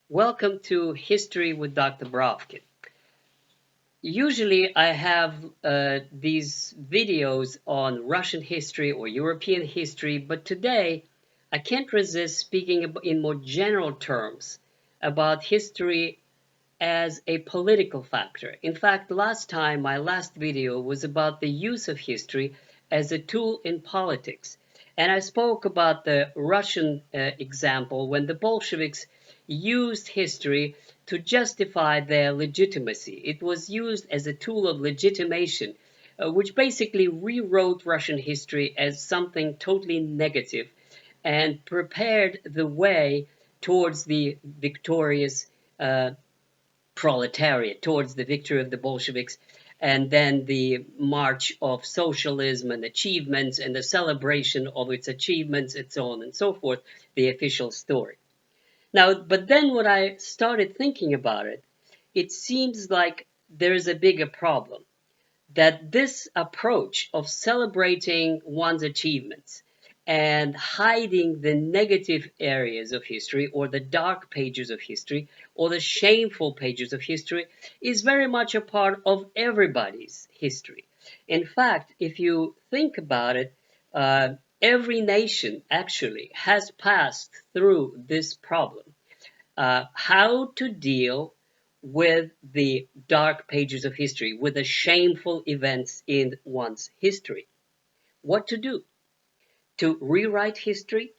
Welcome to History with Dr. Brovkin. Usually I have these videos on Russian history or European history, but today I can't resist speaking in more general terms about history as a political factor. In fact, my last video was about the use of history as a tool in politics. And I spoke about the Russian example when the Bolsheviks used history to justify their legitimacy. It was used as a tool of legitimation, which basically rewrote Russian history as something totally negative and prepared the way towards the victorious proletariat, towards the victory of the Bolsheviks, and then the march of socialism and achievements and the celebration of its achievements and so on and so forth, the official story. Now, but then when I started thinking about it, it seems like there's a bigger problem, that this approach of celebrating one's achievements and hiding the negative areas of history or the dark pages of history or the shameful pages of history is very much a part of everybody's history. In fact, if you think about it, every nation actually has passed through this problem. How to deal with the dark pages of history, with the shameful events in one's history. What to do? To rewrite history?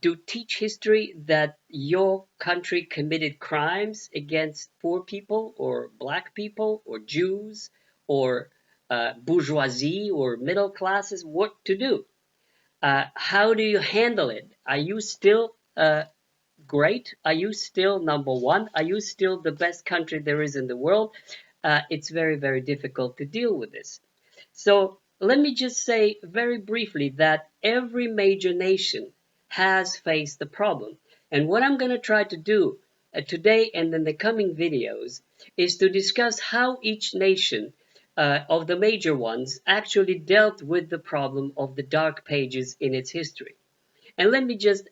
To teach history that your country committed crimes against poor people or black people or Jews or bourgeoisie or middle classes? What to do? How do you handle it? Are you still great? Are you still number one? Are you still the best country there is in the world? It's very, very difficult to deal with this. So let me just say very briefly that every major nation has faced the problem. And what I'm going to try to do today and in the coming videos is to discuss how each nation of the major ones actually dealt with the problem of the dark pages in its history. And let me just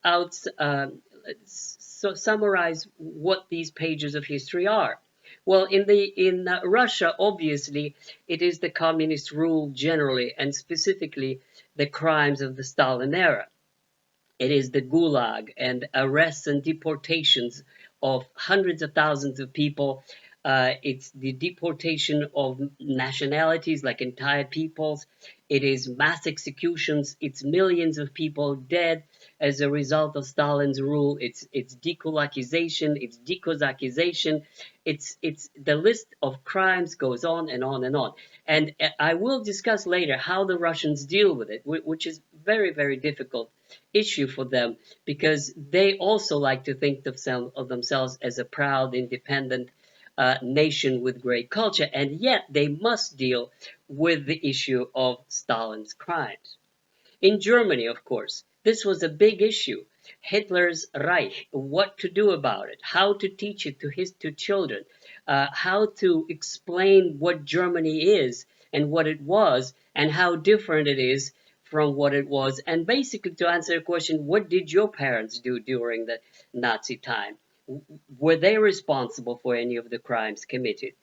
summarize what these pages of history are. Well, in Russia, obviously, it is the communist rule generally, and specifically the crimes of the Stalin era. It is the Gulag and arrests and deportations of hundreds of thousands of people. It's the deportation of nationalities, like entire peoples. It is mass executions. It's millions of people dead as a result of Stalin's rule. It's dekulakization. It's dekozakization. It's the list of crimes goes on and on and on. And I will discuss later how the Russians deal with it, which is very, very difficult issue for them, because they also like to think of themselves as a proud, independent nation with great culture, and yet they must deal with the issue of Stalin's crimes. In Germany, of course, this was a big issue. Hitler's Reich, what to do about it, how to teach it to children, how to explain what Germany is and what it was, and how different it is from what it was. And basically, to answer the question, what did your parents do during the Nazi time? Were they responsible for any of the crimes committed?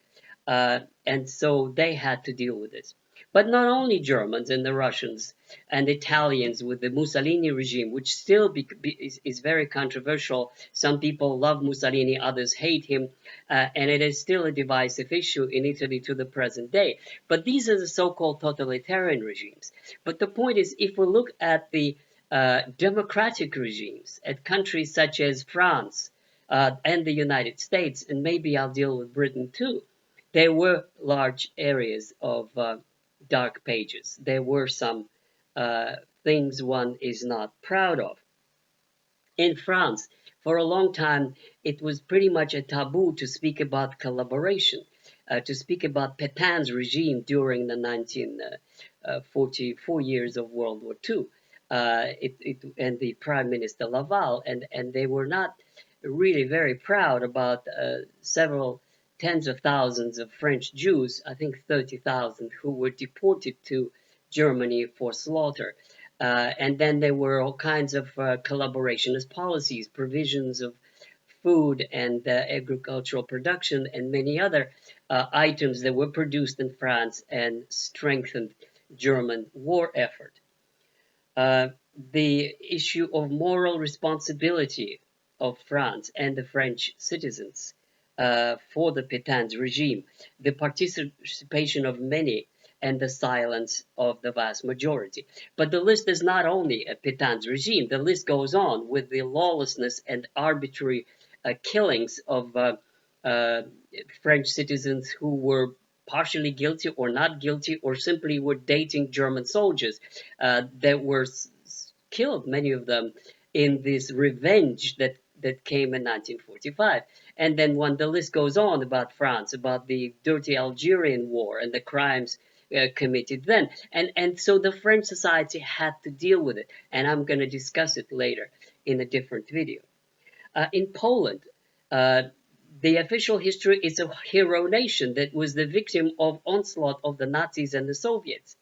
And so they had to deal with this. But not only Germans and the Russians and Italians with the Mussolini regime, which still is very controversial. Some people love Mussolini, others hate him, and it is still a divisive issue in Italy to the present day. But these are the so-called totalitarian regimes. But the point is, if we look at the democratic regimes, at countries such as France and the United States, and maybe I'll deal with Britain too, there were large areas of dark pages. There were some things one is not proud of. In France, for a long time, it was pretty much a taboo to speak about collaboration, to speak about Pétain's regime during the 1944 years of World War II, and the Prime Minister Laval, and they were not really very proud about several tens of thousands of French Jews, I think 30,000, who were deported to Germany for slaughter. And then there were all kinds of collaborationist policies, provisions of food and agricultural production and many other items that were produced in France and strengthened German war effort. Uh, the issue of moral responsibility of France and the French citizens for the Pétain's regime, the participation of many and the silence of the vast majority. But the list is not only a Pétain's regime, the list goes on with the lawlessness and arbitrary killings of uh, French citizens who were partially guilty or not guilty or simply were dating German soldiers that were killed, many of them, in this revenge that came in 1945. And then when the list goes on about France, about the dirty Algerian war and the crimes committed then. And so the French society had to deal with it. And I'm going to discuss it later in a different video. In Poland, uh, the official history is a hero nation that was the victim of onslaught of the Nazis and the Soviets.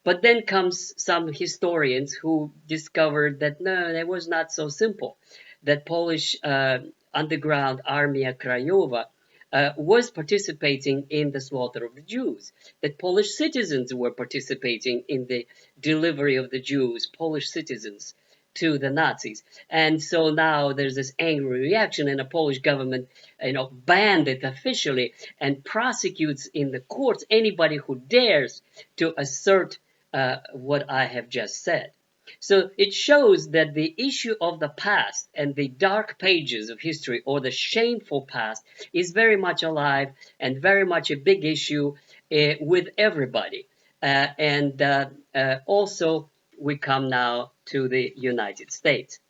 But then comes some historians who discovered that no, that was not so simple. That Polish underground Armia Krajowa was participating in the slaughter of the Jews. That Polish citizens were participating in the delivery of the Jews, Polish citizens, to the Nazis. And so now there's this angry reaction, and the Polish government, banned it officially and prosecutes in the courts anybody who dares to assert what I have just said. So it shows that the issue of the past and the dark pages of history, or the shameful past, is very much alive and very much a big issue with everybody. And also, we come now to the United States.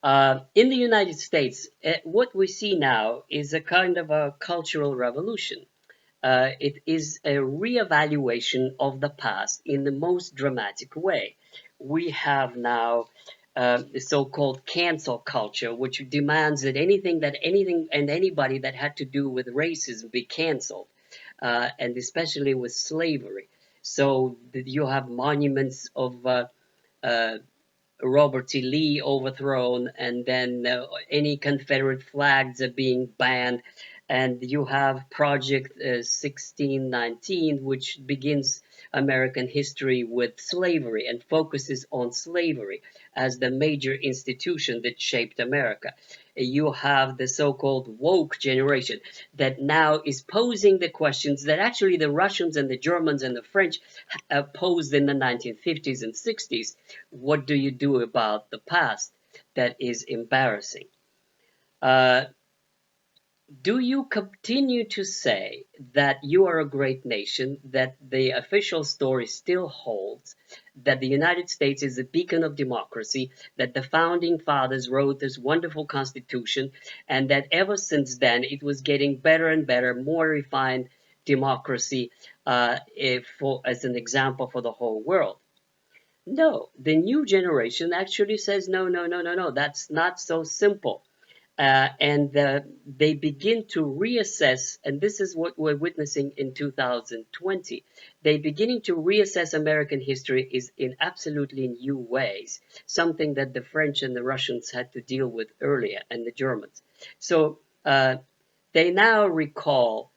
In the United States, what we see now is a kind of a cultural revolution. It is a reevaluation of the past in the most dramatic way. We have now the so-called cancel culture, which demands that anything and anybody that had to do with racism be canceled, and especially with slavery. So that you have monuments of uh, Robert E. Lee overthrown, and then any Confederate flags are being banned. And you have Project 1619, which begins American history with slavery and focuses on slavery as the major institution that shaped America. You have the so-called woke generation that now is posing the questions that actually the Russians and the Germans and the French posed in the 1950s and 60s. What do you do about the past that is embarrassing? Uh, do you continue to say that you are a great nation, that the official story still holds, that the United States is a beacon of democracy, that the founding fathers wrote this wonderful constitution, and that ever since then it was getting better and better, more refined democracy as an example for the whole world? No, the new generation actually says, no, no, no, no, no, that's not so simple. And they begin to reassess, and this is what we're witnessing in 2020. They're beginning to reassess American history is in absolutely new ways, something that the French and the Russians had to deal with earlier, and the Germans. So they now recall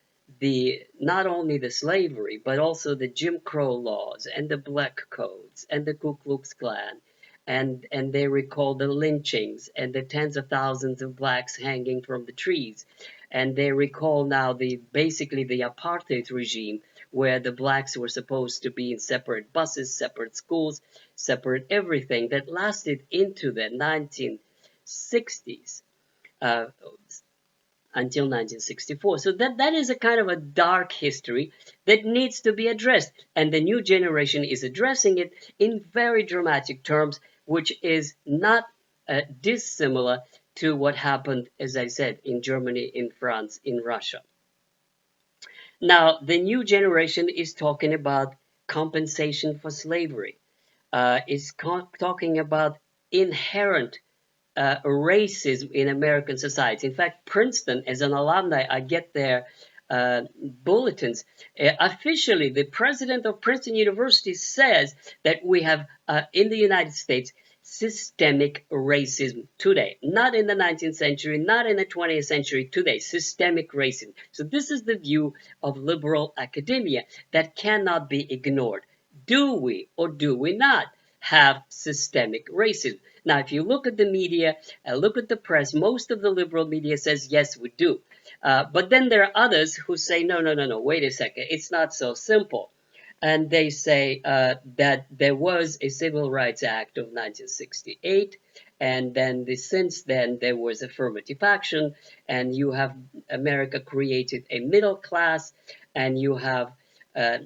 not only the slavery, but also the Jim Crow laws and the black codes and the Ku Klux Klan, and they recall the lynchings and the tens of thousands of blacks hanging from the trees, and they recall now basically the apartheid regime, where the blacks were supposed to be in separate buses, separate schools, separate everything, that lasted into the 1960s. Until 1964. So that is a kind of a dark history that needs to be addressed. And the new generation is addressing it in very dramatic terms, which is not dissimilar to what happened, as I said, in Germany, in France, in Russia. Now, the new generation is talking about compensation for slavery, is talking about inherent racism in American society. In fact, Princeton, as an alumni, I get their bulletins. Officially, the president of Princeton University says that we have, in the United States, systemic racism today, not in the 19th century, not in the 20th century, today, systemic racism. So this is the view of liberal academia that cannot be ignored. Do we or do we not have systemic racism? Now, if you look at the media and look at the press, most of the liberal media says, yes, we do. But then there are others who say, no, no, no, no, wait a second, it's not so simple. And they say that there was a Civil Rights Act of 1968, and then since then there was affirmative action, and you have America created a middle class, and you have uh,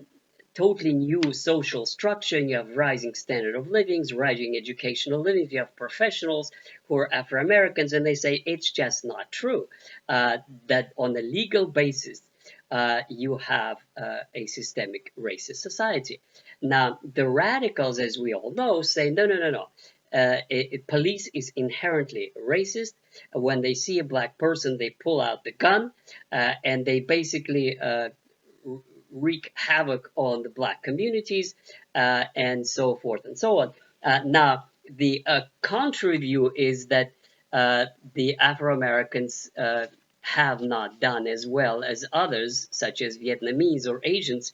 totally new social structure, and you have rising standard of living, rising educational living, you have professionals who are Afro-Americans, and they say it's just not true that on a legal basis you have a systemic racist society. Now, the radicals, as we all know, say no, no, no, no. Police is inherently racist. When they see a black person, they pull out the gun and they basically wreak havoc on the black communities and so forth and so on. Now, the contrary view is that the Afro Americans have not done as well as others, such as Vietnamese or Asians,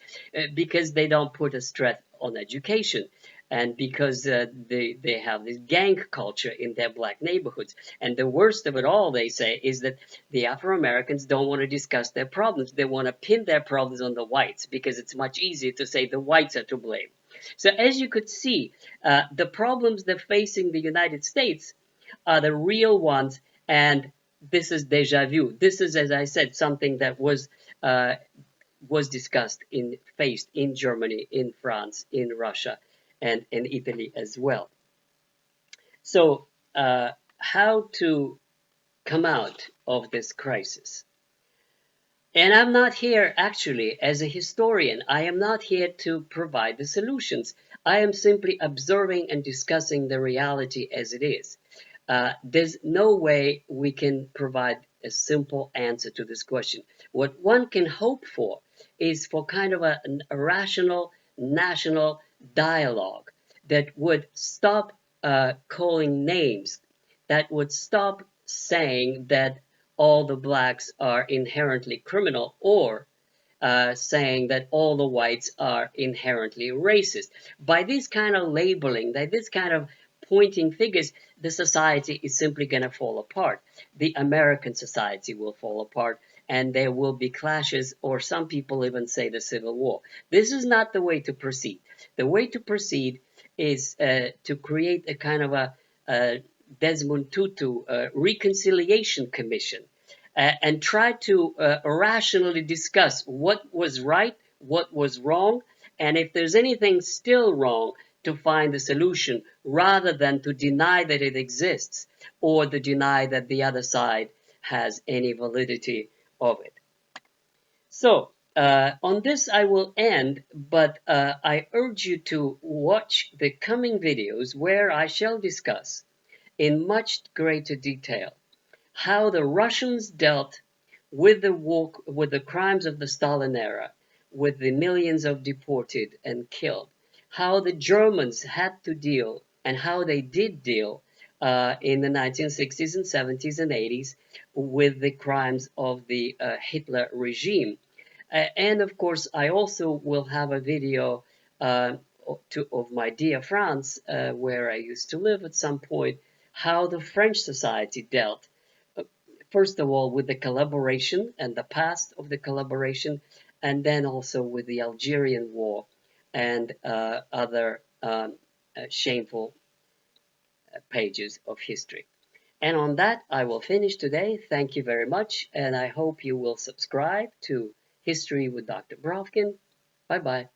because they don't put a stress on education. And because they have this gang culture in their black neighborhoods. And the worst of it all, they say, is that the Afro-Americans don't want to discuss their problems. They want to pin their problems on the whites because it's much easier to say the whites are to blame. So as you could see, the problems they're facing the United States are the real ones, and this is deja vu. This is, as I said, something that was discussed faced in Germany, in France, in Russia, and in Italy as well. So, how to come out of this crisis? And I'm not here actually as a historian. I am not here to provide the solutions. I am simply observing and discussing the reality as it is. There's no way we can provide a simple answer to this question. What one can hope for is for kind of a rational national dialogue that would stop calling names, that would stop saying that all the blacks are inherently criminal, or saying that all the whites are inherently racist. By this kind of labeling, by this kind of pointing figures, the society is simply going to fall apart. The American society will fall apart, and there will be clashes, or some people even say the Civil War. This is not the way to proceed. The way to proceed is to create a kind of a Desmond Tutu reconciliation commission and try to rationally discuss what was right, what was wrong, and if there's anything still wrong, to find a solution rather than to deny that it exists or to deny that the other side has any validity of it. So, on this I will end, but I urge you to watch the coming videos where I shall discuss in much greater detail how the Russians dealt with the crimes of the Stalin era, with the millions of deported and killed, how the Germans had to deal and how they did deal in the 1960s and 70s and 80s with the crimes of the Hitler regime. And of course, I also will have a video of my dear France, where I used to live at some point, how the French society dealt first of all with the collaboration and the past of the collaboration, and then also with the Algerian War and other shameful pages of history. And on that, I will finish today. Thank you very much, and I hope you will subscribe to History with Dr. Brovkin. Bye bye.